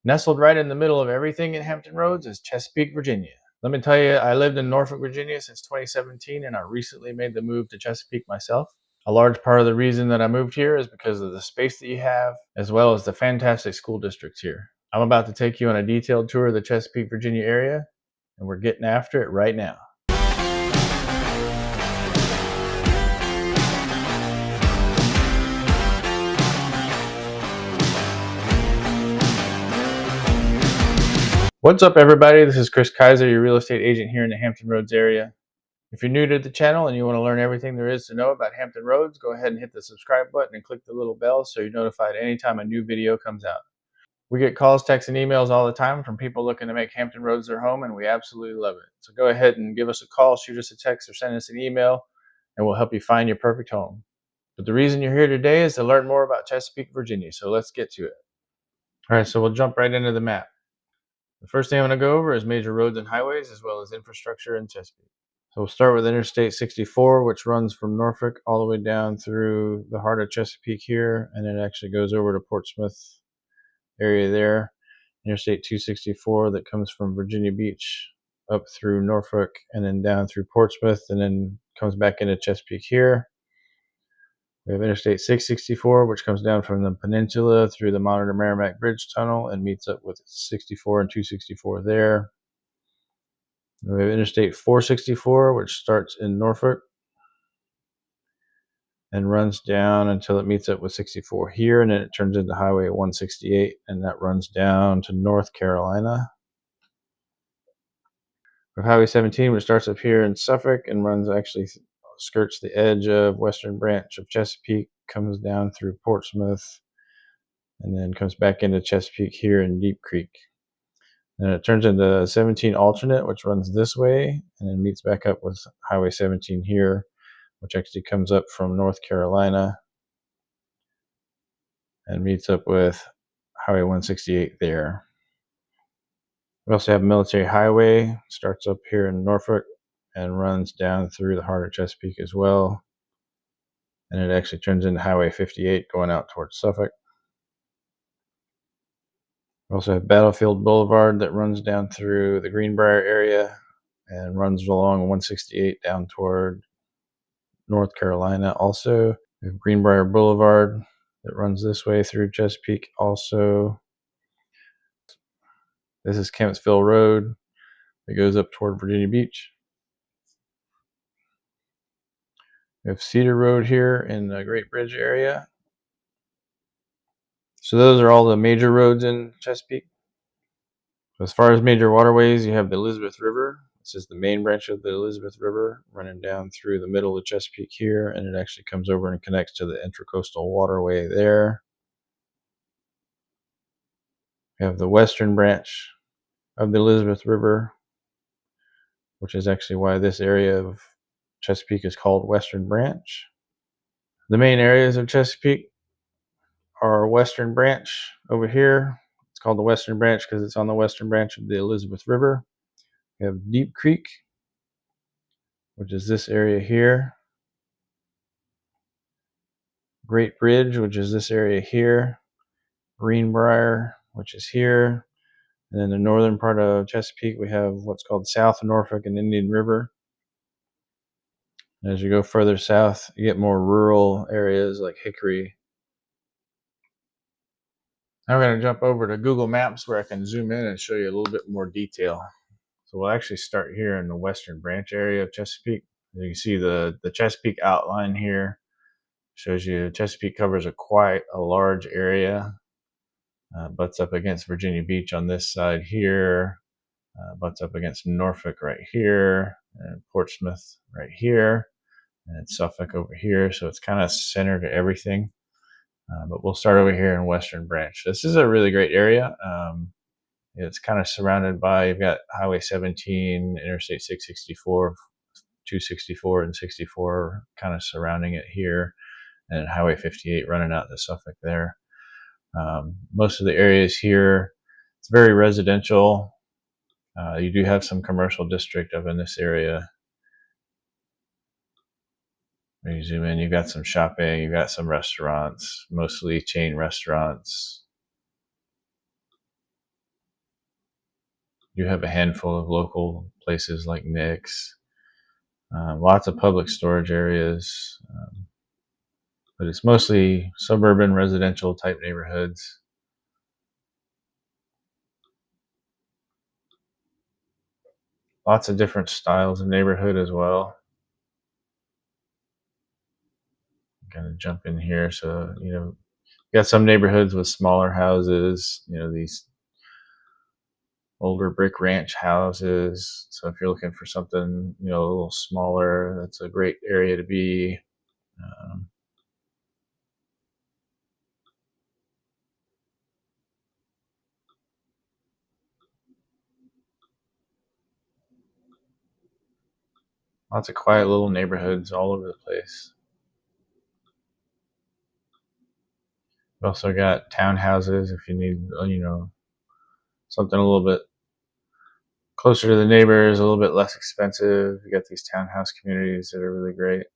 Nestled right in the middle of everything in Hampton Roads is Chesapeake, Virginia. Let me tell you, I lived in Norfolk, Virginia since 2017, and I recently made the move to Chesapeake myself. A large part of the reason that I moved here is because of the space that you have, as well as the fantastic school districts here. I'm about to take you on a detailed tour of the Chesapeake, Virginia area, and we're getting after it right now. What's up, everybody? This is Chris Kaiser, your real estate agent here in the Hampton Roads area. If you're new to the channel and you want to learn everything there is to know about Hampton Roads, go ahead and hit the subscribe button and click the little bell so you're notified anytime a new video comes out. We get calls, texts, and emails all the time from people looking to make Hampton Roads their home, and we absolutely love it. So go ahead and give us a call, shoot us a text, or send us an email, and we'll help you find your perfect home. But the reason you're here today is to learn more about Chesapeake, Virginia, so let's get to it. All right, so we'll jump right into the map. The first thing I'm going to go over is major roads and highways, as well as infrastructure in Chesapeake. So we'll start with Interstate 64, which runs from Norfolk all the way down through the heart of Chesapeake here, and it actually goes over to Portsmouth area there. Interstate 264 that comes from Virginia Beach up through Norfolk and then down through Portsmouth and then comes back into Chesapeake here. We have Interstate 664, which comes down from the peninsula through the Monitor Merrimack Bridge Tunnel and meets up with 64 and 264 there. We have Interstate 464, which starts in Norfolk and runs down until it meets up with 64 here, and then it turns into Highway 168, and that runs down to North Carolina. We have Highway 17, which starts up here in Suffolk and skirts the edge of Western Branch of Chesapeake, comes down through Portsmouth, and then comes back into Chesapeake here in Deep Creek. And it turns into 17 alternate, which runs this way, and then meets back up with Highway 17 here, which actually comes up from North Carolina and meets up with Highway 168 there. We also have Military Highway, starts up here in Norfolk and runs down through the heart of Chesapeake as well. And it actually turns into Highway 58 going out towards Suffolk. We also have Battlefield Boulevard that runs down through the Greenbrier area and runs along 168 down toward North Carolina also. We have Greenbrier Boulevard that runs this way through Chesapeake also. This is Kempsville Road that goes up toward Virginia Beach. We have Cedar Road here in the Great Bridge area. So those are all the major roads in Chesapeake. As far as major waterways, you have the Elizabeth River. This is the main branch of the Elizabeth River running down through the middle of Chesapeake here, and it actually comes over and connects to the Intracoastal Waterway there. We have the western branch of the Elizabeth River, which is actually why this area of Chesapeake is called Western Branch. The main areas of Chesapeake are Western Branch over here. It's called the Western Branch because it's on the western branch of the Elizabeth River. We have Deep Creek, which is this area here. Great Bridge, which is this area here. Greenbrier, which is here. And then the northern part of Chesapeake, we have what's called South Norfolk and Indian River. And as you go further south, you get more rural areas like Hickory. Now we're going to jump over to Google Maps where I can zoom in and show you a little bit more detail. So we'll actually start here in the Western Branch area of Chesapeake. You can see the Chesapeake outline here. Shows you Chesapeake covers quite a large area. Butts up against Virginia Beach on this side here. Butts up against Norfolk right here. And Portsmouth right here. And Suffolk over here. So it's kind of centered to everything. But we'll start over here in Western Branch. This is a really great area. It's kind of surrounded by, you've got Highway 17, Interstate 664, 264, and 64 kind of surrounding it here, and Highway 58 running out to Suffolk there. Most of the areas here, it's very residential. You do have some commercial district up in this area. When you zoom in, you've got some shopping, you've got some restaurants, mostly chain restaurants. You have a handful of local places like Nick's, lots of public storage areas, but it's mostly suburban residential type neighborhoods. Lots of different styles of neighborhood as well. I'm gonna jump in here. So, you got some neighborhoods with smaller houses, these older brick ranch houses. So if you're looking for something, a little smaller, that's a great area to be. Um, Lots of quiet little neighborhoods all over the place. We also got townhouses if you need, something a little bit closer to the neighbors, a little bit less expensive. You got these townhouse communities that are really great.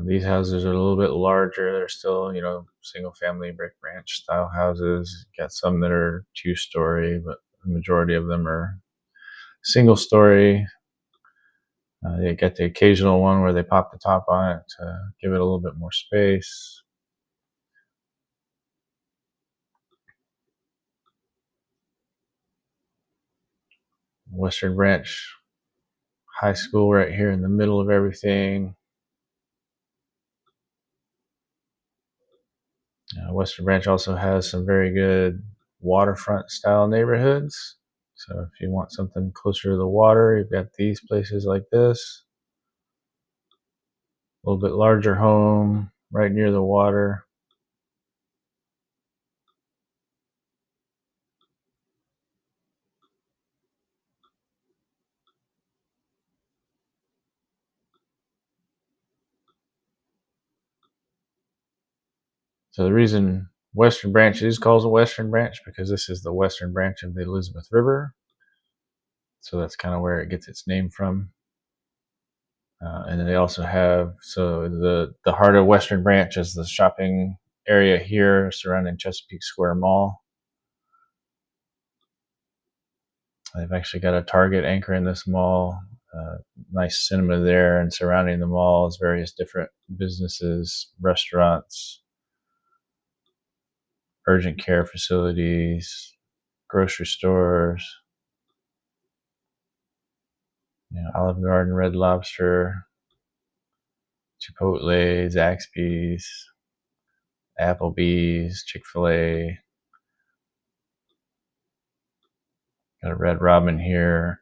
These houses are a little bit larger. They're still, single family brick ranch style houses. Got some that are 2-story, but the majority of them are single story. They get the occasional one where they pop the top on it to give it a little bit more space. Western Branch High School right here in the middle of everything. Western Branch also has some very good waterfront style neighborhoods. So if you want something closer to the water, you've got these places like this. A little bit larger home right near the water. So the reason Western Branch is called a Western Branch because this is the western branch of the Elizabeth River. So that's kind of where it gets its name from. And then they also have, so the heart of Western Branch is the shopping area here surrounding Chesapeake Square Mall. They've actually got a Target anchor in this mall, nice cinema there, and surrounding the mall is various different businesses, restaurants, urgent care facilities, grocery stores, Olive Garden, Red Lobster, Chipotle, Zaxby's, Applebee's, Chick-fil-A. Got a Red Robin here,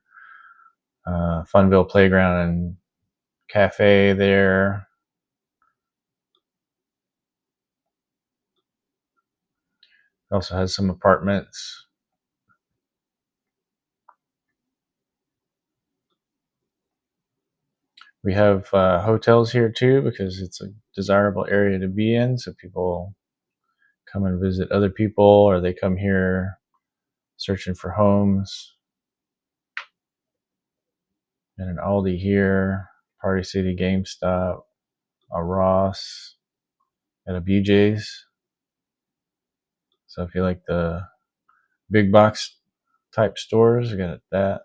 Funville Playground and Cafe there. It also has some apartments. We have hotels here too because it's a desirable area to be in. So people come and visit other people or they come here searching for homes. And an Aldi here, Party City, GameStop, a Ross, and a BJ's. So if you like the big box type stores, you got that.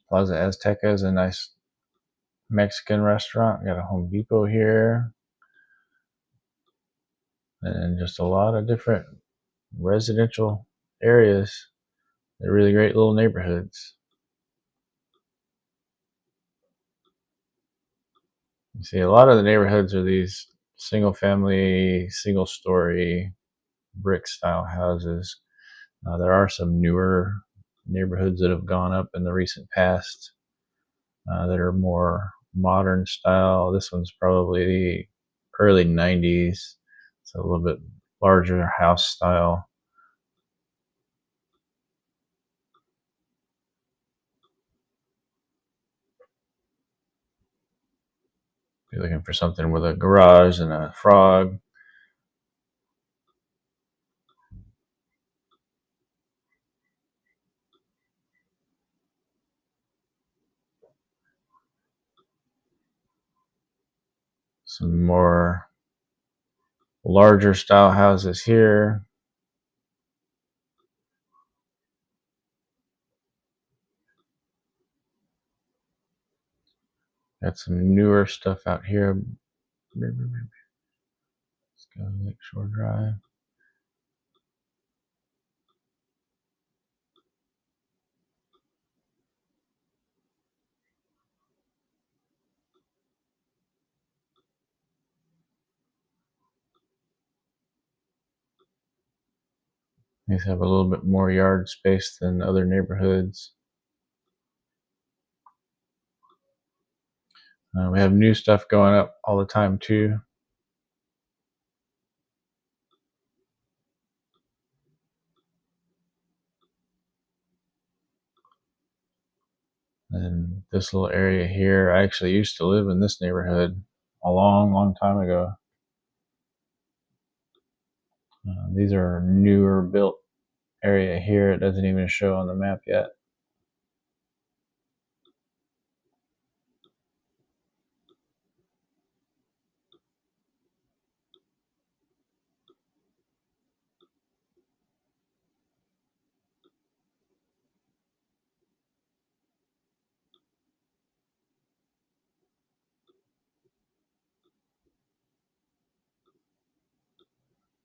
Plaza Azteca is a nice Mexican restaurant. Got a Home Depot here. And just a lot of different residential areas. They're really great little neighborhoods. You see, a lot of the neighborhoods are these single family, single story, brick style houses. There are some newer neighborhoods that have gone up in the recent past that are more modern style. This one's probably the early 90s. So a little bit larger house style. you're looking for something with a garage and a frog. Some more larger style houses here. Got some newer stuff out here. Let's go Lakeshore Drive. These have a little bit more yard space than other neighborhoods. We have new stuff going up all the time too. And this little area here, I actually used to live in this neighborhood a long time ago. These are newer built area here. It doesn't even show on the map yet.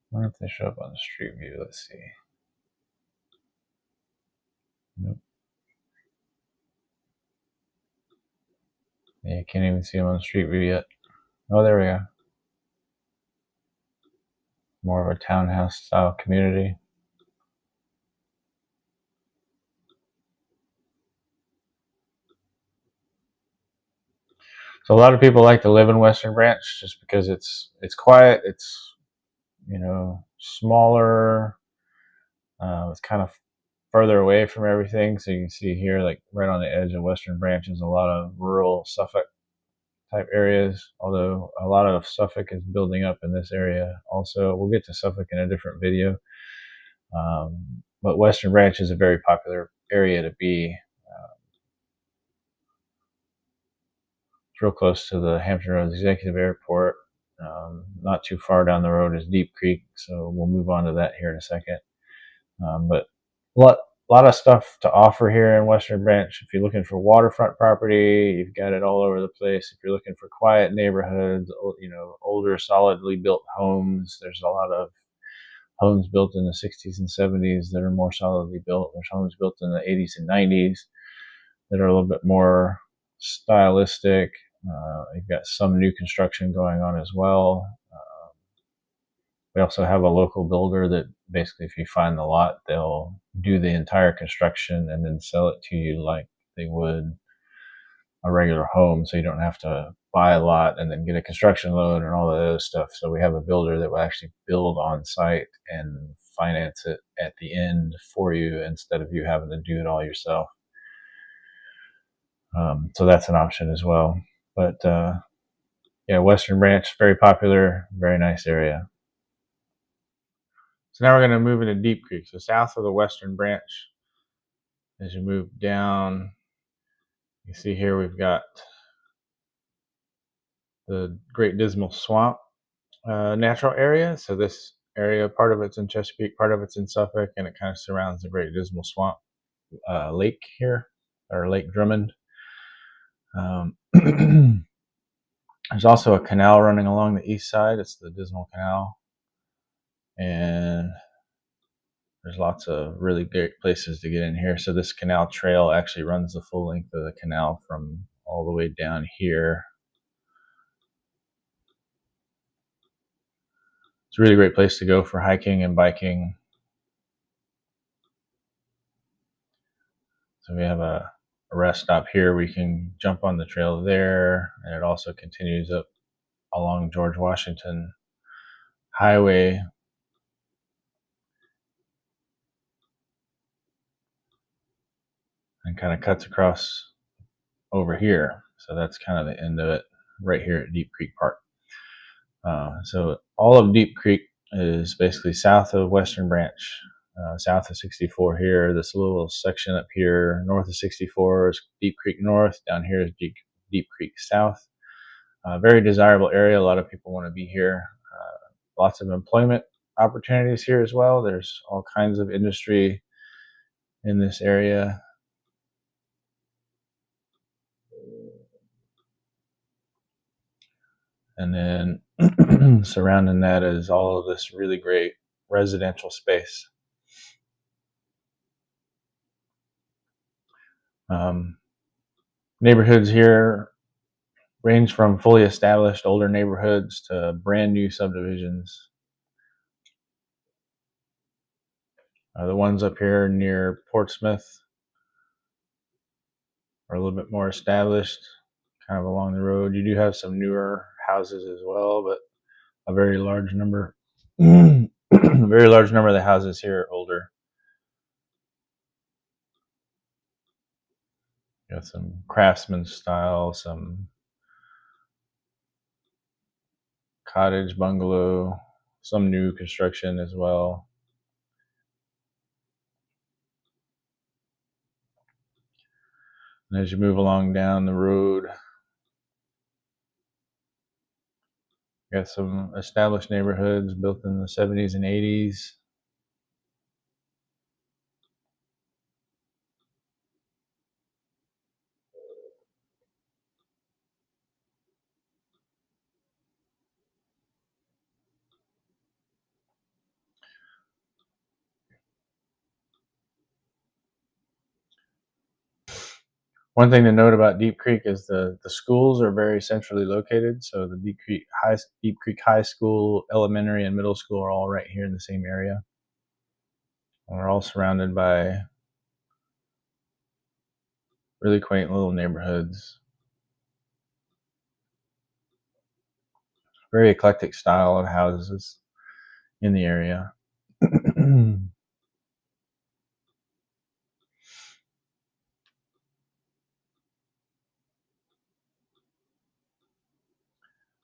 I wonder if they show up on the street view. Let's see. Nope. Yeah, you can't even see them on the street view yet. Oh, there we go. More of a townhouse style community. So a lot of people like to live in Western Branch just because it's quiet. It's, you know, smaller. It's kind of further away from everything. So you can see here, like right on the edge of Western Branch, is a lot of rural Suffolk type areas. Although a lot of Suffolk is building up in this area. Also, we'll get to Suffolk in a different video. But Western Branch is a very popular area to be. It's real close to the Hampton Roads Executive Airport. Not too far down the road is Deep Creek, so we'll move on to that here in a second. But a lot of stuff to offer here in Western Branch. If you're looking for waterfront property, you've got it all over the place. If you're looking for quiet neighborhoods, you know, older, solidly built homes, there's a lot of homes built in the 60s and 70s that are more solidly built. There's homes built in the 80s and 90s that are a little bit more stylistic. You've got some new construction going on as well. We also have a local builder that basically, if you find the lot, they'll do the entire construction and then sell it to you like they would a regular home. So you don't have to buy a lot and then get a construction loan and all of those stuff. So we have a builder that will actually build on site and finance it at the end for you instead of you having to do it all yourself. So that's an option as well. But yeah, Western Branch, very popular, very nice area. So now we're going to move into Deep Creek. So south of the Western Branch, as you move down, you see here we've got the Great Dismal Swamp natural area. So this area, part of it's in Chesapeake, part of it's in Suffolk, and it kind of surrounds the Great Dismal Swamp lake here, or Lake Drummond. There's also a canal running along the east side. It's the Dismal Canal. And there's lots of really great places to get in here. So this canal trail actually runs the full length of the canal from all the way down here. It's a really great place to go for hiking and biking. So we have a rest stop here. We can jump on the trail there, and it also continues up along George Washington Highway. And kind of cuts across over here. So that's kind of the end of it. right here at Deep Creek Park. So all of Deep Creek is basically south of Western Branch, south of 64 here. This little section up here north of 64 is Deep Creek North. Down here is Deep Creek South. Very desirable area. A lot of people want to be here. Lots of employment opportunities here as well. There's all kinds of industry in this area. And then surrounding that is all of this really great residential space. Neighborhoods here range from fully established older neighborhoods to brand new subdivisions. The ones up here near Portsmouth are a little bit more established, kind of along the road. You do have some newer houses as well, but a very large number, a very large number of the houses here are older. You got some craftsman style, some cottage bungalow, some new construction as well. And as you move along down the road, you got some established neighborhoods built in the 70s and 80s. One thing to note about Deep Creek is the schools are very centrally located. So the Deep Creek High School, elementary, and middle school are all right here in the same area. And we're all surrounded by really quaint little neighborhoods. Very eclectic style of houses in the area.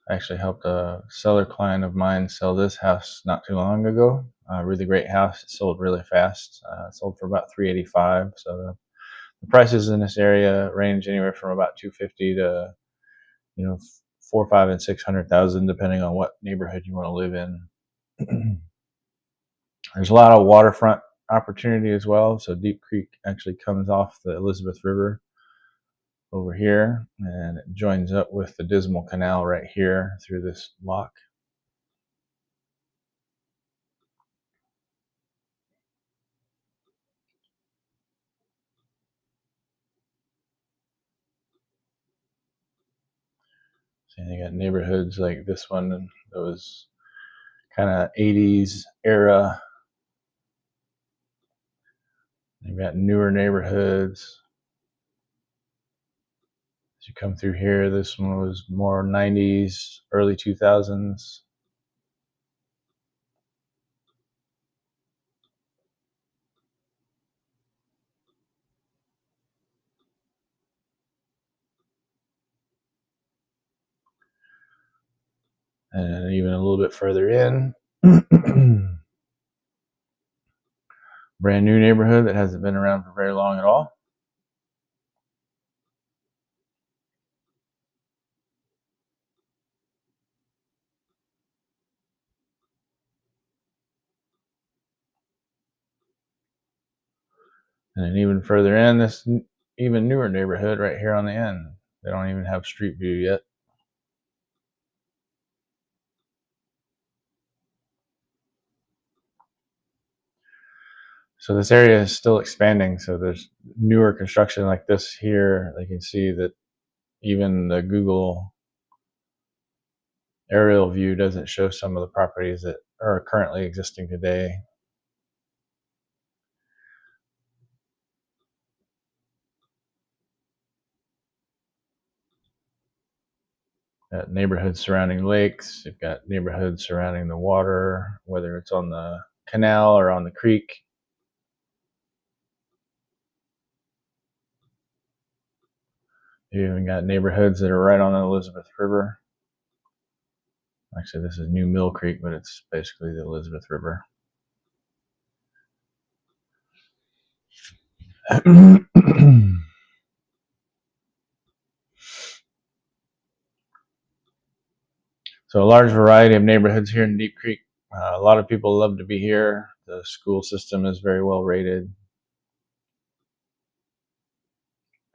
I actually helped a seller client of mine sell this house not too long ago. A really great house. It sold really fast. It sold for about $385. So the prices in this area range anywhere from about $250 to 4, 5, and 600,000, depending on what neighborhood you want to live in. There's a lot of waterfront opportunity as well. So Deep Creek actually comes off the Elizabeth River over here, and it joins up with the Dismal Canal right here through this lock. So you got neighborhoods like this one, those kind of 80s era. You've got newer neighborhoods. As you come through here, this one was more 90s, early 2000s. And even a little bit further in, brand new neighborhood that hasn't been around for very long at all. And then even further in, this even newer neighborhood right here on the end. They don't even have street view yet. So this area is still expanding. So there's newer construction like this here. You can see that even the Google aerial view doesn't show some of the properties that are currently existing today. Got neighborhoods surrounding lakes. You've got neighborhoods surrounding the water, whether it's on the canal or on the creek. You even got neighborhoods that are right on the Elizabeth River. Actually, this is New Mill Creek, but it's basically the Elizabeth River. So a large variety of neighborhoods here in Deep Creek. A lot of people love to be here. The school system is very well rated,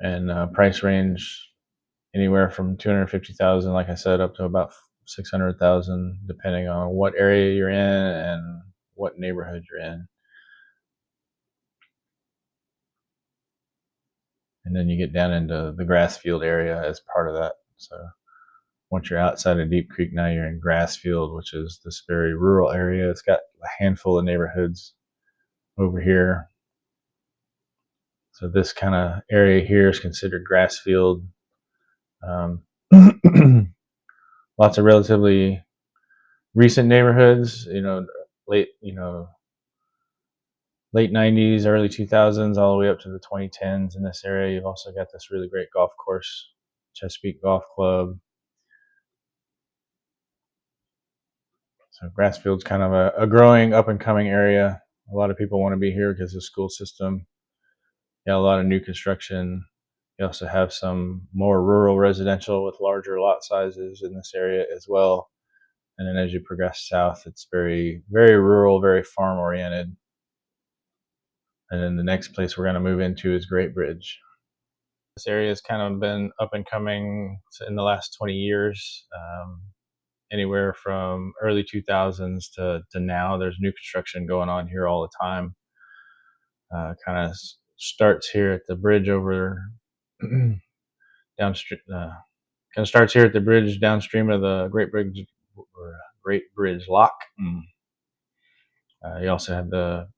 and price range anywhere from 250,000, like I said, up to about 600,000, depending on what area you're in and what neighborhood you're in. And then you get down into the Grassfield area as part of that. So once you're outside of Deep Creek, now you're in Grassfield, which is this very rural area. It's got a handful of neighborhoods over here. So this kind of area here is considered Grassfield. Lots of relatively recent neighborhoods, late, late 90s, early 2000s, all the way up to the 2010s in this area. You've also got this really great golf course, Chesapeake Golf Club. So Grassfield's kind of a growing, up and coming area. A lot of people want to be here because of the school system. Yeah, a lot of new construction. You also have some more rural residential with larger lot sizes in this area as well. And then as you progress south, it's very, very rural, very farm oriented. And then the next place we're going to move into is Great Bridge. This area has kind of been up and coming in the last 20 years, anywhere from early 2000s to now. There's new construction going on here all the time. Kind of starts here at the bridge over downstream. Kind of starts here at the bridge downstream of the Great Bridge Lock. You also have the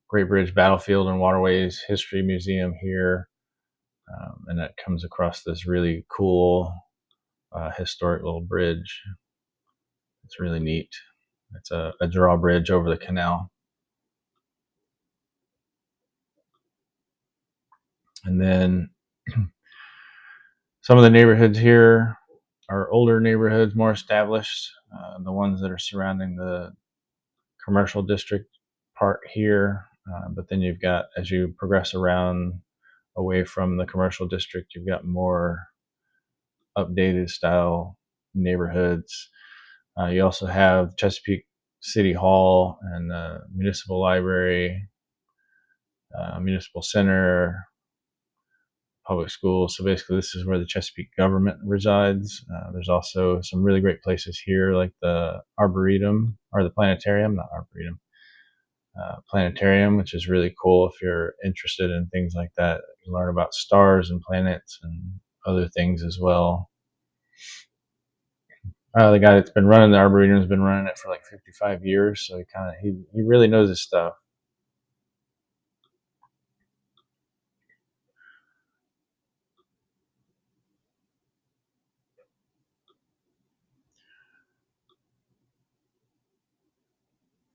Great Bridge Battlefield and Waterways History Museum here, and that comes across this really cool historic little bridge. It's really neat. It's a drawbridge over the canal. And then some of the neighborhoods here are older neighborhoods, more established, the ones that are surrounding the commercial district part here. But then you've got, as you progress around away from the commercial district, you've got more updated style neighborhoods. You also have Chesapeake City Hall and the Municipal Library, Municipal Center, public schools. So basically, this is where the Chesapeake government resides. There's also some really great places here, like the Arboretum, or the Planetarium, not Arboretum, Planetarium, which is really cool if you're interested in things like that. You learn about stars and planets and other things as well. The guy that's been running the Arboretum has been running it for like 55 years, so he really knows his stuff.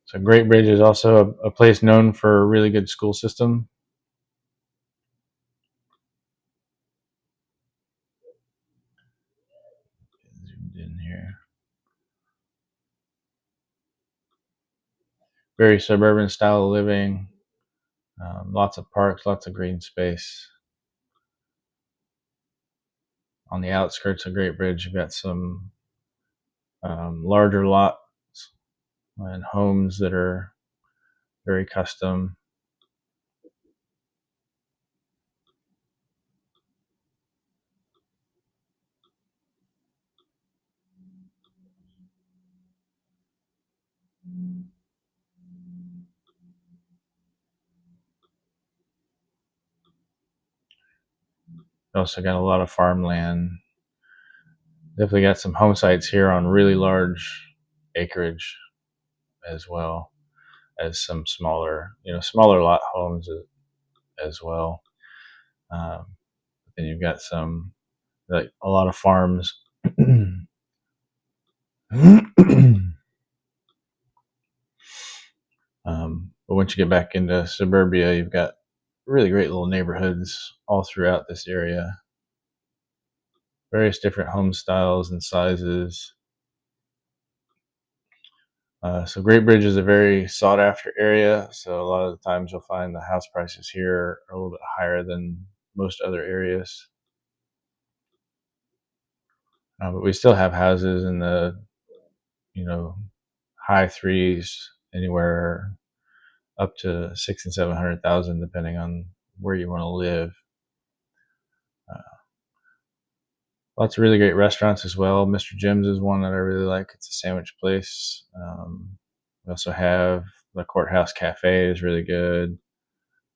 So Great Bridge is also a place known for a really good school system. Zoomed in here. Very suburban style of living. Lots of parks, lots of green space. On the outskirts of Great Bridge, you've got some larger lots and homes that are very custom. You also got a lot of farmland. Definitely got some home sites here on really large acreage, as well as some smaller lot homes as well. Then you've got some, like, a lot of farms. But once you get back into suburbia, you've got really great little neighborhoods all throughout this area. various different home styles and sizes. So Great Bridge is a very sought after area. So a lot of the times you'll find the house prices here are a little bit higher than most other areas. But we still have houses in the, you know, high threes, anywhere up to 600,000 and 700,000, depending on where you want to live. Lots of really great restaurants as well. Mr. Jim's is one that I really like. It's a sandwich place. We also have the Courthouse Cafe is really good.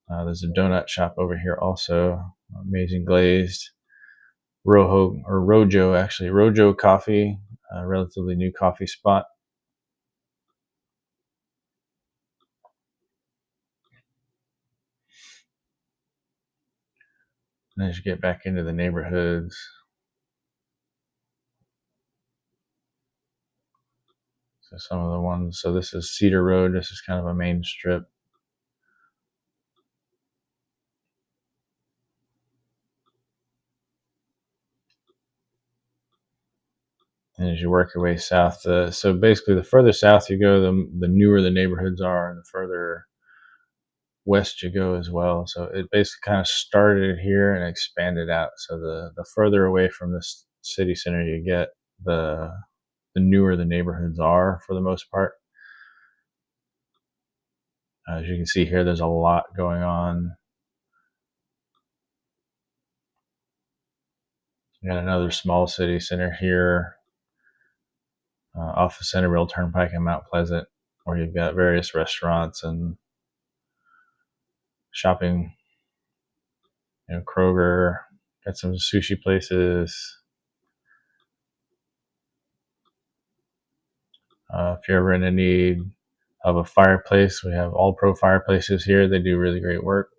There's a donut shop over here also, amazing glazed. Rojo Coffee, a relatively new coffee spot. And as you get back into the neighborhoods, so some of the ones, so this is Cedar Road. This is kind of a main strip. And as you work your way south, so basically the further south you go, the newer the neighborhoods are, and the further west you go as well. So it basically kind of started here and expanded out. So the further away from this city center you get, the newer the neighborhoods are for the most part. As you can see here, there's a lot going on. You got another small city center here off of Centerville Turnpike in Mount Pleasant, where you've got various restaurants and shopping. Kroger, got some sushi places. If you're ever in need of a fireplace, we have All Pro Fireplaces here. They do really great work.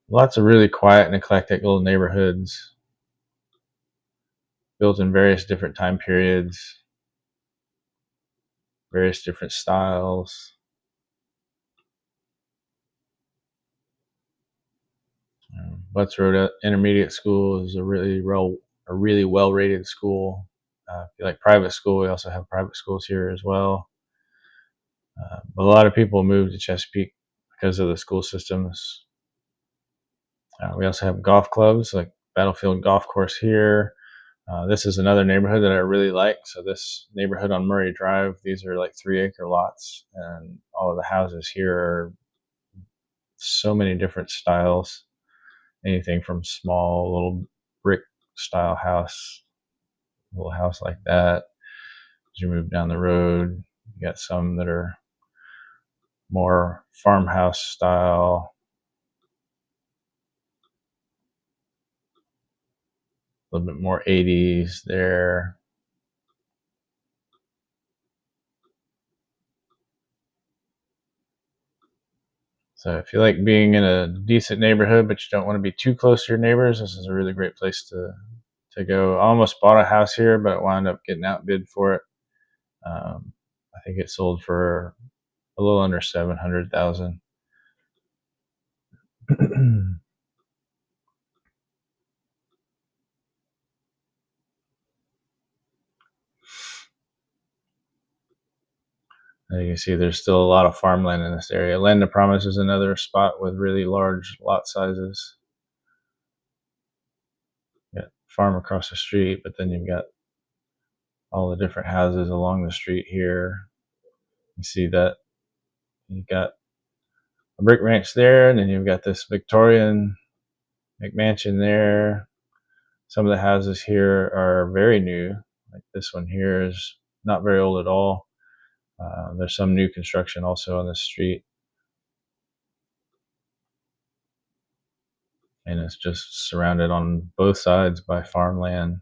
Lots of really quiet and eclectic little neighborhoods built in various different time periods, various different styles. Butts Road Intermediate School is a really well rated school. If you like private school, we also have private schools here as well. But a lot of people move to Chesapeake because of the school systems. We also have golf clubs like Battlefield Golf Course here. This is another neighborhood that I really like. So this neighborhood on Murray Drive, these are like 3-acre lots, and all of the houses here are so many different styles. Anything from small little brick style house, little house like that. As you move down the road, you got some that are more farmhouse style, a little bit more 80s there. So if you like being in a decent neighborhood, but you don't want to be too close to your neighbors, this is a really great place to go. I almost bought a house here, but I wound up getting outbid for it. I think it sold for a little under 700,000. And you can see there's still a lot of farmland in this area. Land of Promise is another spot with really large lot sizes. You got farm across the street, but then you've got all the different houses along the street here. You see that you've got a brick ranch there, and then you've got this Victorian McMansion there. Some of the houses here are very new. Like this one here is not very old at all. There's some new construction also on this street. And it's just surrounded on both sides by farmland.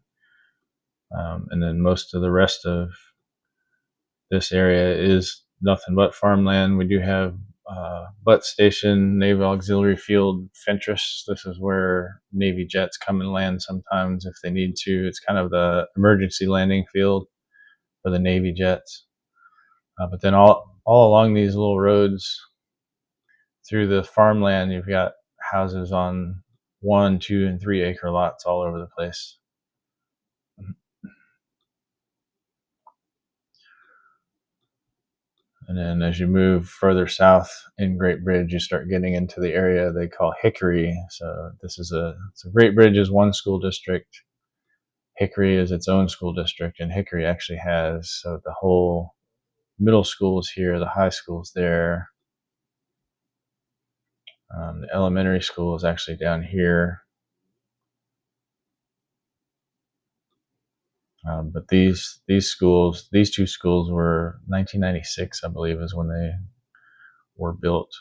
And then most of the rest of this area is nothing but farmland. We do have butt station, Naval Auxiliary Field, Fentress. This is where Navy jets come and land sometimes if they need to. It's kind of the emergency landing field for the Navy jets. But then all along these little roads through the farmland, you've got houses on 1, 2, and 3 acre lots all over the place. And then as you move further south in Great Bridge, you start getting into the area they call Hickory. So Great Bridge is one school district. Hickory is its own school district, and Hickory actually has, so the whole middle school is here, the high school is there. The elementary school is actually down here. But these two schools were 1996, I believe, is when they were built.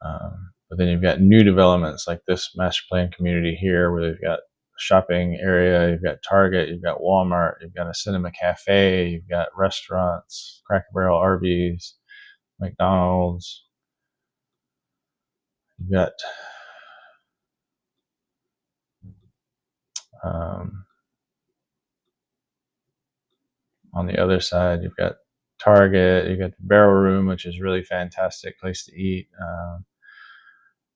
But then you've got new developments like this master plan community here, where they've got a shopping area, you've got Target, you've got Walmart, you've got a cinema cafe, you've got restaurants, Cracker Barrel, Arby's, McDonald's. You've got on the other side, you've got Target, you've got the Barrel Room, which is really fantastic place to eat.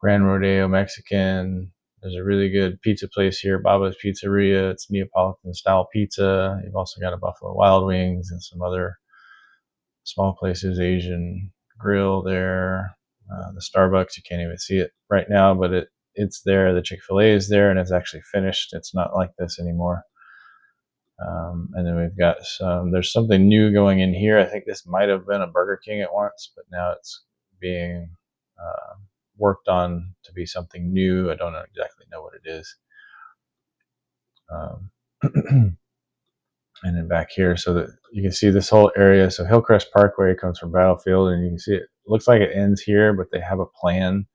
Grand Rodeo Mexican. There's a really good pizza place here, Baba's Pizzeria. It's Neapolitan style pizza. You've also got a Buffalo Wild Wings and some other small places, Asian Grill there. The Starbucks, you can't even see it right now, but it's there. The Chick-fil-A is there, and it's actually finished. It's not like this anymore. And then we've got there's something new going in here. I think this might have been a Burger King at once, but now it's being worked on to be something new. I don't exactly know what it is. And then back here, so that you can see this whole area. So Hillcrest Parkway comes from Battlefield, and you can see it looks like it ends here, but they have a plan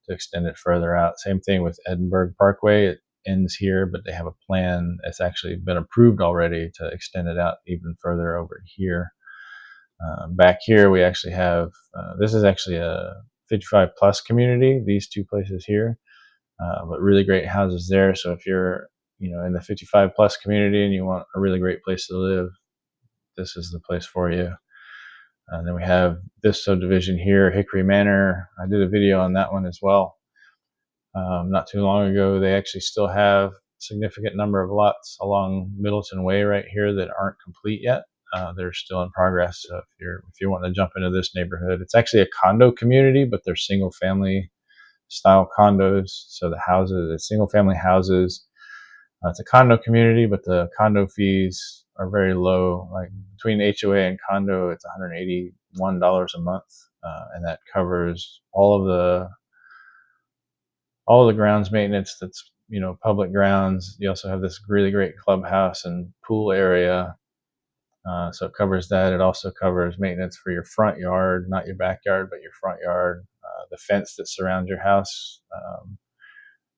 to extend it further out. Same thing with Edinburgh Parkway. It ends here, but they have a plan. It's actually been approved already to extend it out even further over here. Back here, we actually have, this is actually a 55 plus community, these two places here, but really great houses there. So if you're, in the 55 plus community and you want a really great place to live, this is the place for you. And then we have this subdivision here, Hickory Manor. I did a video on that one as well. Not too long ago. They actually still have a significant number of lots along Middleton Way right here that aren't complete yet. They're still in progress. So if you want to jump into this neighborhood, it's actually a condo community, but they're single family style condos. So the single family houses. It's a condo community, but the condo fees are very low. Like between HOA and condo, it's $181 a month, and that covers all of the grounds maintenance. That's public grounds. You also have this really great clubhouse and pool area, so it covers that. It also covers maintenance for your front yard, not your backyard, but your front yard. The fence that surrounds your house.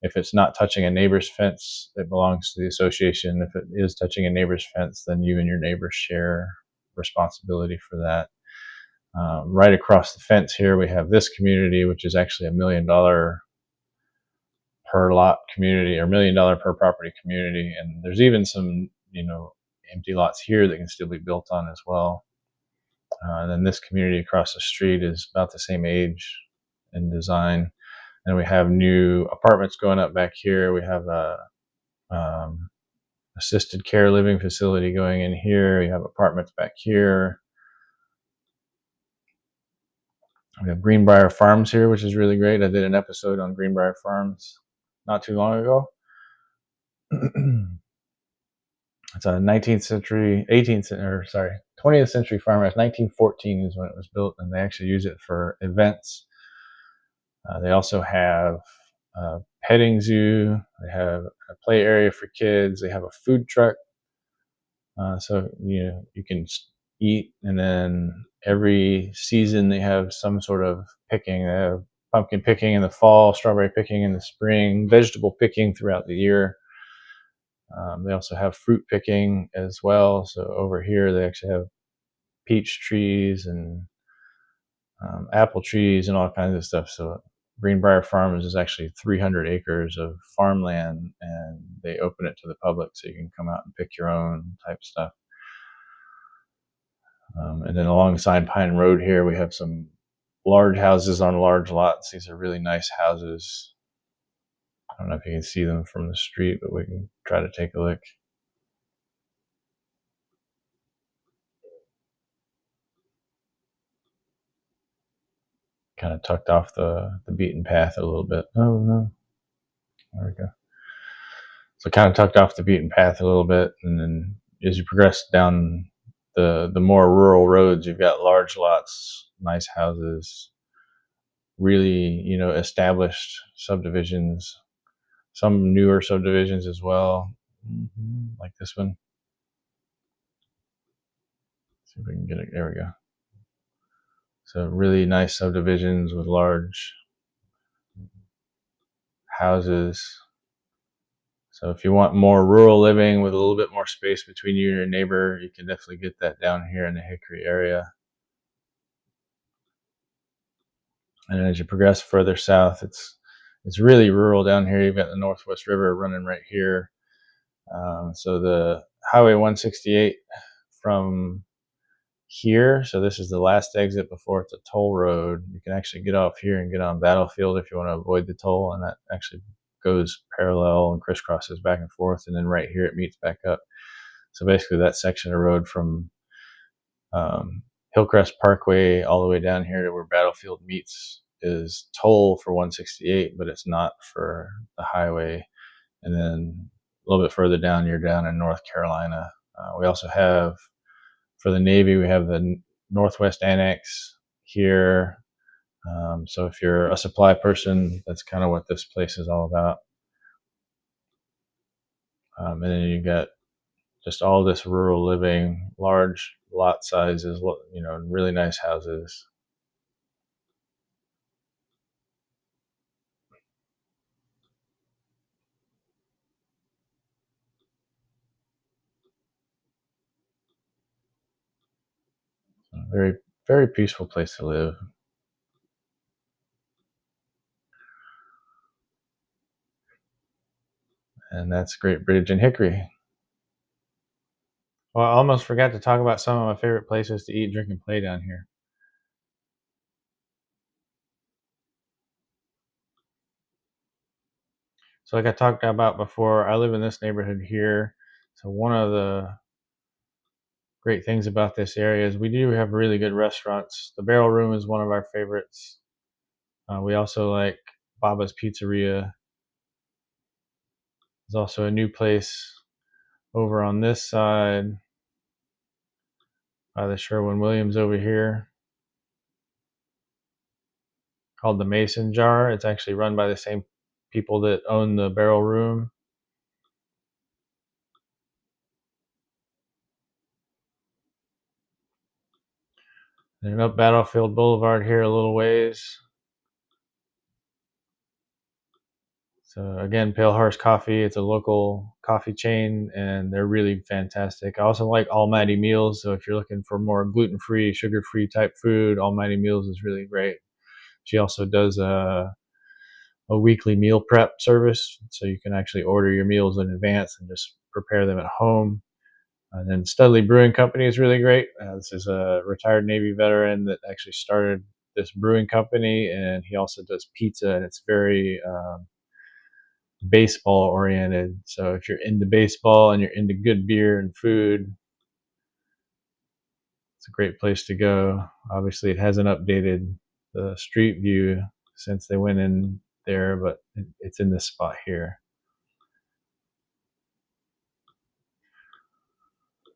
If it's not touching a neighbor's fence, it belongs to the association. If it is touching a neighbor's fence, then you and your neighbor share responsibility for that. Right across the fence here, we have this community, which is actually $1 million per lot community, or $1 million per property community. And there's even some, empty lots here that can still be built on as well. And then this community across the street is about the same age and design. And we have new apartments going up back here. We have a assisted care living facility going in here. You have apartments back here. We have Greenbrier Farms here, which is really great. I did an episode on Greenbrier Farms not too long ago. It's a 20th century farmhouse. 1914 is when it was built, and they actually use it for events. They also have a petting zoo. They have a play area for kids. They have a food truck. So you can eat, and then every season they have some sort of picking. They have pumpkin picking in the fall, strawberry picking in the spring, vegetable picking throughout the year. They also have fruit picking as well. So over here they actually have peach trees and apple trees and all kinds of stuff. So Greenbrier Farms is actually 300 acres of farmland, and they open it to the public so you can come out and pick your own type stuff. And then alongside Pine Road here, we have some large houses on large lots. These are really nice houses. I don't know if you can see them from the street, but we can try to take a look. Kind of tucked off the beaten path a little bit. Oh no, there we go. So kind of tucked off the beaten path a little bit, and then as you progress down the more rural roads, you've got large lots, nice houses, really established subdivisions, some newer subdivisions as well, like this one. See if we can get it. There we go. So really nice subdivisions with large houses. So if you want more rural living with a little bit more space between you and your neighbor, you can definitely get that down here in the Hickory area. And as you progress further south, it's really rural down here. You've got the Northwest River running right here. So the Highway 168 from here, so this is the last exit before it's a toll road. You can actually get off here and get on Battlefield if you want to avoid the toll, and that actually goes parallel and crisscrosses back and forth, and then right here it meets back up. So basically that section of road from Hillcrest Parkway all the way down here to where Battlefield meets is toll for 168, but it's not for the highway. And then a little bit further down, you're down in North Carolina. We also have, for the Navy, we have the Northwest Annex here. So if you're a supply person, that's kind of what this place is all about. And then you got just all this rural living, large lot sizes, really nice houses. Very, very peaceful place to live. And that's Great Bridge and Hickory. Well, I almost forgot to talk about some of my favorite places to eat, drink, and play down here. So like I talked about before, I live in this neighborhood here. So one of the great things about this area is we do have really good restaurants. The Barrel Room is one of our favorites. We also like Baba's Pizzeria. There's also a new place over on this side by the Sherwin-Williams over here called the Mason Jar. It's actually run by the same people that own the Barrel Room. And up Battlefield Boulevard here a little ways. So again, Pale Horse Coffee, it's a local coffee chain, and they're really fantastic. I also like Almighty Meals, so if you're looking for more gluten-free, sugar-free type food, Almighty Meals is really great. She also does a weekly meal prep service, so you can actually order your meals in advance and just prepare them at home. And then Studley Brewing Company is really great. This is a retired Navy veteran that actually started this brewing company, and he also does pizza, and it's very baseball oriented. So if you're into baseball and you're into good beer and food, it's a great place to go. Obviously, it hasn't updated the street view since they went in there, but it's in this spot here.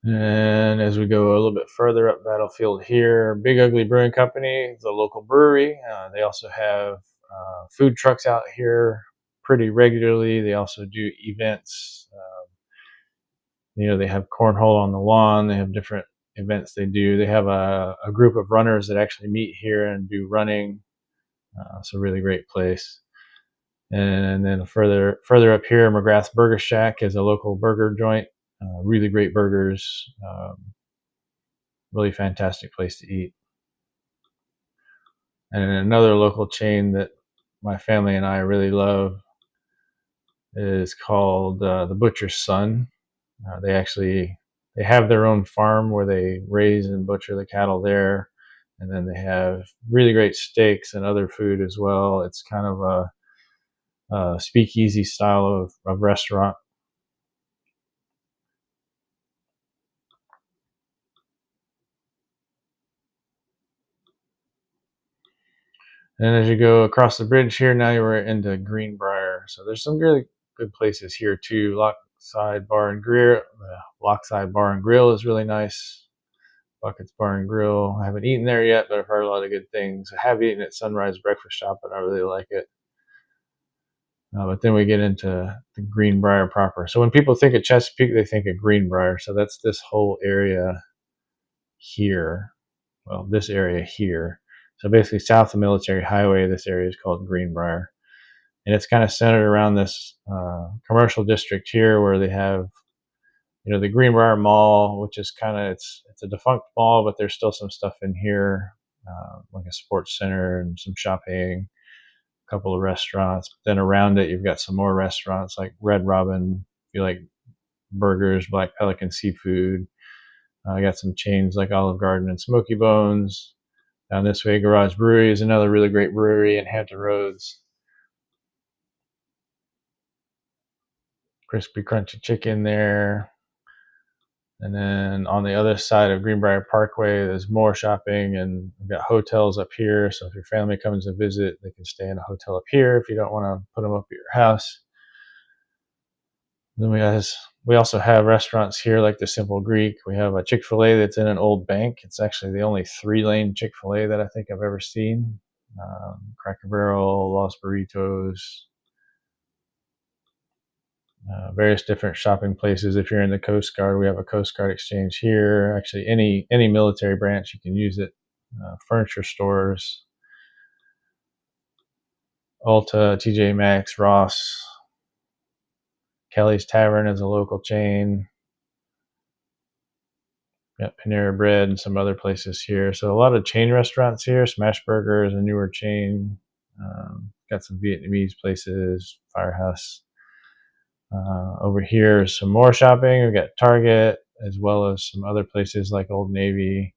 And as we go a little bit further up Battlefield here, Big Ugly Brewing Company, the local brewery. They also have food trucks out here pretty regularly. They also do events. They have cornhole on the lawn. They have different events they do. They have a group of runners that actually meet here and do running. It's a really great place. And then further up here, McGrath's Burger Shack is a local burger joint. Really great burgers. Really fantastic place to eat. And another local chain that my family and I really love is called the Butcher's Son. They have their own farm where they raise and butcher the cattle there, and then they have really great steaks and other food as well. It's kind of a speakeasy style of restaurant. And as you go across the bridge here, now you're into Greenbrier. So there's some really good places here too. Lockside Bar and Grill is really nice. Buckets Bar and Grill. I haven't eaten there yet, but I've heard a lot of good things. I have eaten at Sunrise Breakfast Shop, and I really like it. But then we get into the Greenbrier proper. So when people think of Chesapeake, they think of Greenbrier. So that's this whole area here. Well, this area here. So basically, south of Military Highway, this area is called Greenbrier, and it's kind of centered around this commercial district here, where they have, the Greenbrier Mall, which is it's a defunct mall, but there's still some stuff in here, like a sports center and some shopping, a couple of restaurants. But then around it, you've got some more restaurants like Red Robin, if you like burgers, Black Pelican Seafood. I got some chains like Olive Garden and Smoky Bones. Down this way, Garage Brewery is another really great brewery in Hampton Roads. Crispy Crunchy Chicken there. And then on the other side of Greenbrier Parkway, there's more shopping, and we've got hotels up here. So if your family comes to visit, they can stay in a hotel up here if you don't want to put them up at your house. Then we also have restaurants here like the Simple Greek. We have a Chick-fil-A that's in an old bank. It's actually the only 3-lane Chick-fil-A that I think I've ever seen. Cracker Barrel, Los Burritos, various different shopping places. If you're in the Coast Guard, we have a Coast Guard exchange here. Actually, any military branch, you can use it. Furniture stores, Ulta, TJ Maxx, Ross, Kelly's Tavern is a local chain. Got Panera Bread and some other places here. So a lot of chain restaurants here. Smash Burger is a newer chain. Got some Vietnamese places, Firehouse. Over here is some more shopping. We've got Target, as well as some other places like Old Navy,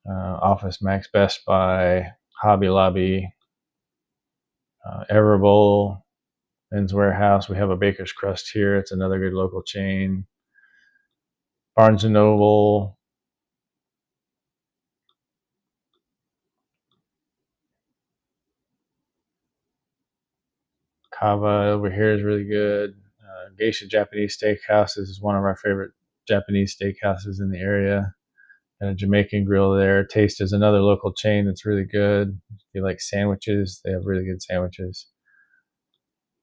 Office Max, Best Buy, Hobby Lobby, Everbowl, Men's Warehouse. We have a Baker's Crust here. It's another good local chain. Barnes & Noble. Kava over here is really good. Geisha Japanese Steakhouse is one of our favorite Japanese steakhouses in the area. And a Jamaican Grill there. Taste is another local chain that's really good. If you like sandwiches, they have really good sandwiches.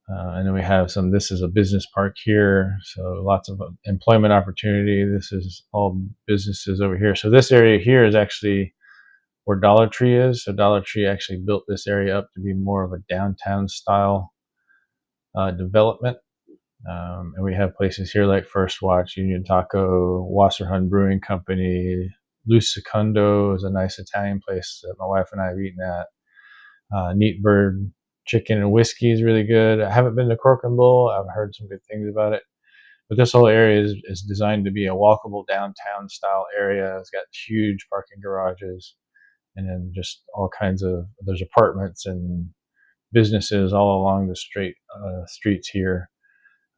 And then we have this is a business park here, so lots of employment opportunity. This is all businesses over here. So this area here is actually where Dollar Tree is. So Dollar Tree actually built this area up to be more of a downtown style development. And we have places here like First Watch, Union Taco, Wasserhund Brewing Company. Luz Secondo is a nice Italian place that my wife and I have eaten at. Neat Bird Chicken and Whiskey is really good. I haven't been to Cork and Bull. I've heard some good things about it. But this whole area is designed to be a walkable downtown style area. It's got huge parking garages, and then just all kinds of, there's apartments and businesses all along the streets here.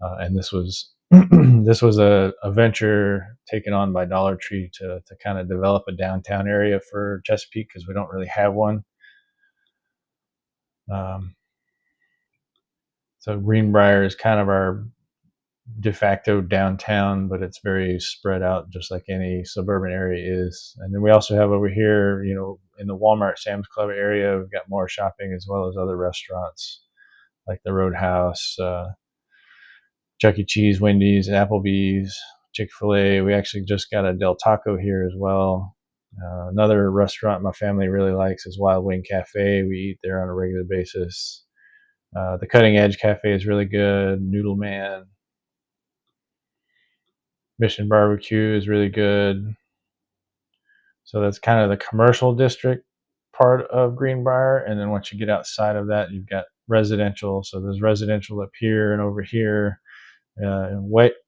And this was this was a venture taken on by Dollar Tree to kind of develop a downtown area for Chesapeake, because we don't really have one. So Greenbrier is kind of our de facto downtown, but it's very spread out, just like any suburban area is. And then we also have over here, in the Walmart Sam's Club area, we've got more shopping as well as other restaurants like the Roadhouse, Chuck E. Cheese, Wendy's, Applebee's, Chick-fil-A. We actually just got a Del Taco here as well. Another restaurant my family really likes is Wild Wing Cafe. We eat there on a regular basis. The Cutting Edge Cafe is really good. Noodle Man. Mission Barbecue is really good. So that's kind of the commercial district. part of Greenbrier, and then once you get outside of that, you've got residential. So there's residential up here and over here.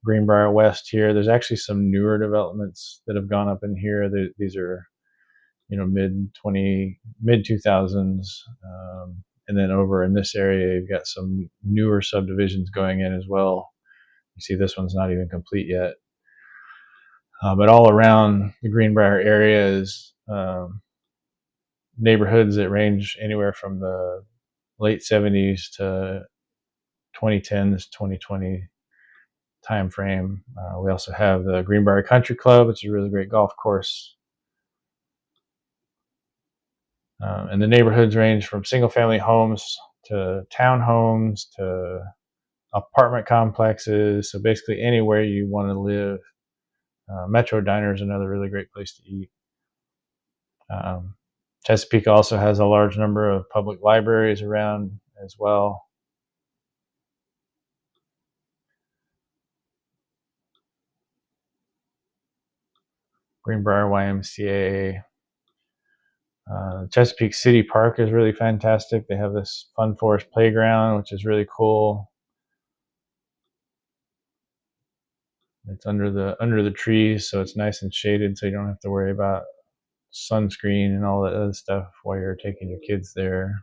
Greenbrier West here. There's actually some newer developments that have gone up in here. These are, mid 2000s, and then over in this area, you've got some newer subdivisions going in as well. You see, this one's not even complete yet. But all around the Greenbrier area is neighborhoods that range anywhere from the late 70s to 2010s, 2020 time frame. We also have the Greenbrier Country Club. It's a really great golf course. And the neighborhoods range from single family homes to townhomes to apartment complexes. So basically anywhere you want to live. Metro Diner is another really great place to eat. Chesapeake also has a large number of public libraries around as well. Greenbrier YMCA. Chesapeake City Park is really fantastic. They have this Fun Forest playground, which is really cool. It's under the trees, so it's nice and shaded, so you don't have to worry about sunscreen and all that other stuff while you're taking your kids there.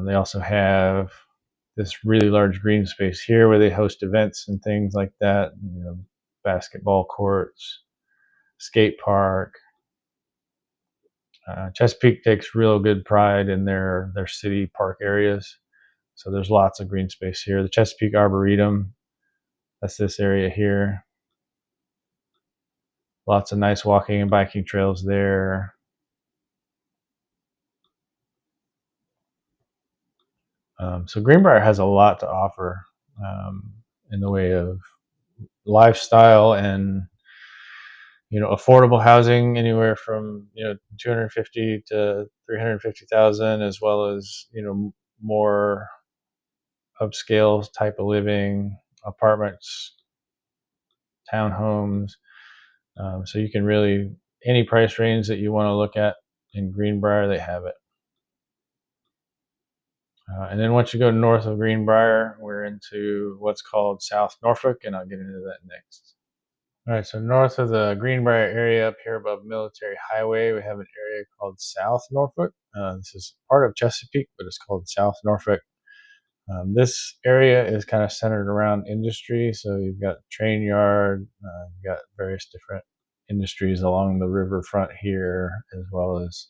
They also have this really large green space here where they host events and things like that. Basketball courts, skate park. Chesapeake takes real good pride in their city park areas, so there's lots of green space here. The Chesapeake Arboretum, that's this area here. Lots of nice walking and biking trails there. So Greenbrier has a lot to offer in the way of lifestyle and affordable housing, anywhere from 250 to 350,000, as well as more upscale type of living, apartments, townhomes. So you can really, any price range that you want to look at in Greenbrier, they have it. And then once you go north of Greenbrier, we're into what's called South Norfolk, and I'll get into that next. All right, so north of the Greenbrier area, up here above Military Highway, we have an area called South Norfolk. This is part of Chesapeake, but it's called South Norfolk. This area is kind of centered around industry, so you've got train yard, you've got various different industries along the riverfront here, as well as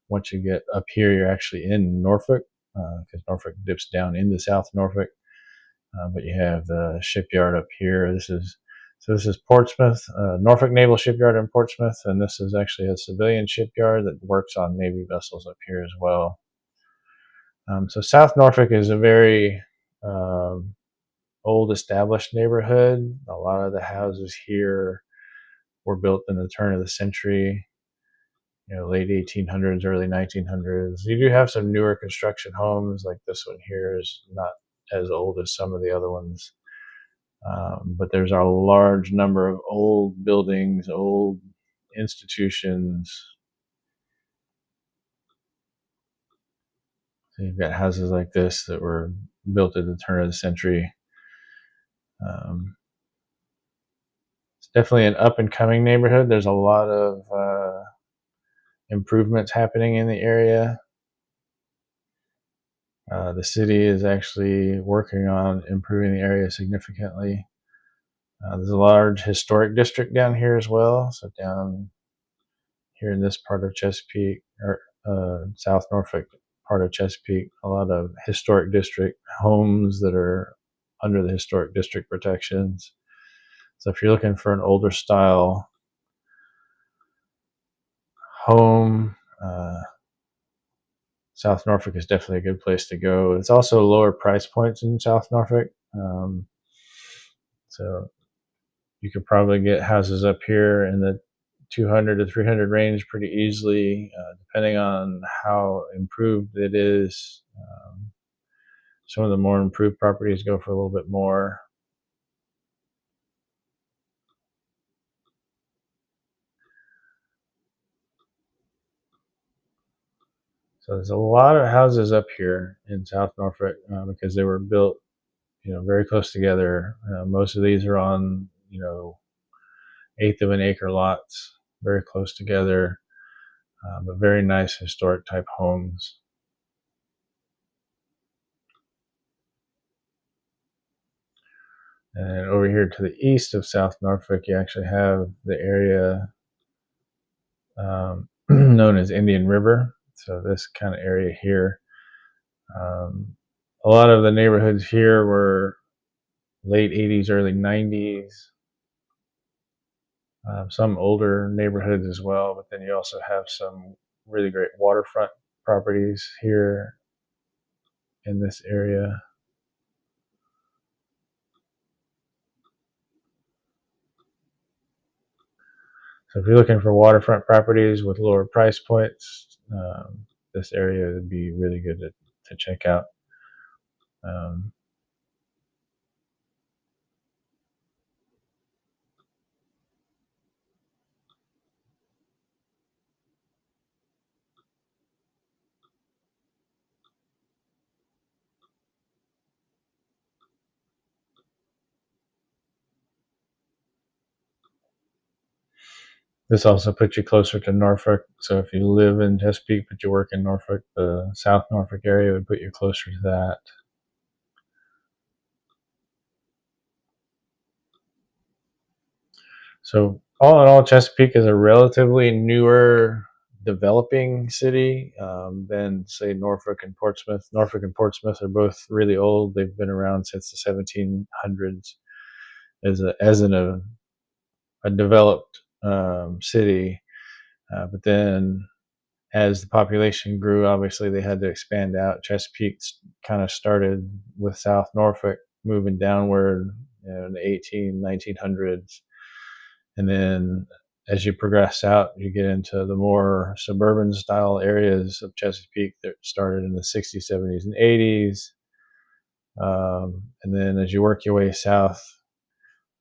once you get up here, you're actually in Norfolk, because Norfolk dips down into South Norfolk. But you have the shipyard up here. This is Portsmouth, Norfolk Naval Shipyard in Portsmouth, and this is actually a civilian shipyard that works on Navy vessels up here as well. So South Norfolk is a very old established neighborhood. A lot of the houses here were built in the turn of the century, late 1800s, early 1900s. You do have some newer construction homes, like this one here is not as old as some of the other ones. But there's a large number of old buildings, old institutions. So you've got houses like this that were built at the turn of the century. It's definitely an up and coming neighborhood. There's a lot of improvements happening in the area. The city is actually working on improving the area significantly. There's a large historic district down here as well. So down here in this part of Chesapeake, or South Norfolk part of Chesapeake, a lot of historic district homes that are under the historic district protections. So if you're looking for an older style home, South Norfolk is definitely a good place to go. It's also lower price points in South Norfolk. So you could probably get houses up here in the 200 to 300 range pretty easily, depending on how improved it is. Some of the more improved properties go for a little bit more. So there's a lot of houses up here in South Norfolk because they were built, very close together. Most of these are on, eighth of an acre lots, very close together, but very nice historic type homes. And over here to the east of South Norfolk, you actually have the area known as Indian River. So this kind of area here. A lot of the neighborhoods here were late 80s, early 90s. Some older neighborhoods as well, but then you also have some really great waterfront properties here in this area. So if you're looking for waterfront properties with lower price points, this area would be really good to check out. Um, This also puts you closer to Norfolk. So if you live in Chesapeake but you work in Norfolk, the South Norfolk area would put you closer to that. So all in all, Chesapeake is a relatively newer developing city than, say, Norfolk and Portsmouth. Norfolk and Portsmouth are both really old. They've been around since the 1700s as a developed city. But then as the population grew, obviously they had to expand out. Chesapeake kind of started with South Norfolk, moving downward in the 1900s. And then as you progress out, you get into the more suburban style areas of Chesapeake that started in the 60s, 70s, and 80s. And then as you work your way south,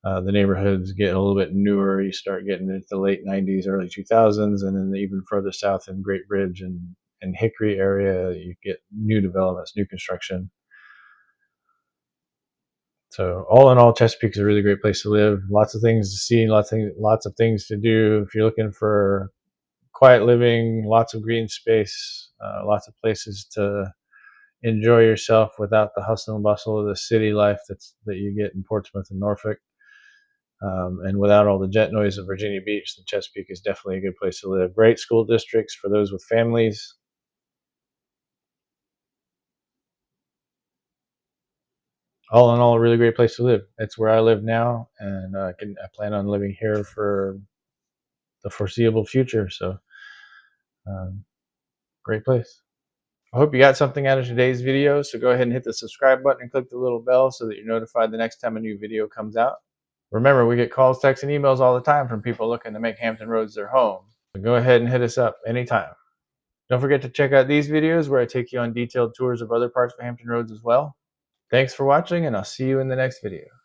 the neighborhoods get a little bit newer. You start getting into the late 90s, early 2000s, and then even further south in Great Bridge and Hickory area, you get new developments, new construction. So all in all, Chesapeake is a really great place to live. Lots of things to see, lots of things to do. If you're looking for quiet living, lots of green space, lots of places to enjoy yourself without the hustle and bustle of the city life that you get in Portsmouth and Norfolk. And without all the jet noise of Virginia Beach, the Chesapeake is definitely a good place to live. Great school districts for those with families. All in all, a really great place to live. It's where I live now, and I plan on living here for the foreseeable future. So, um, great place. I hope you got something out of today's video. So go ahead and hit the subscribe button and click the little bell so that you're notified the next time a new video comes out. Remember, we get calls, texts, and emails all the time from people looking to make Hampton Roads their home. So go ahead and hit us up anytime. Don't forget to check out these videos where I take you on detailed tours of other parts of Hampton Roads as well. Thanks for watching, and I'll see you in the next video.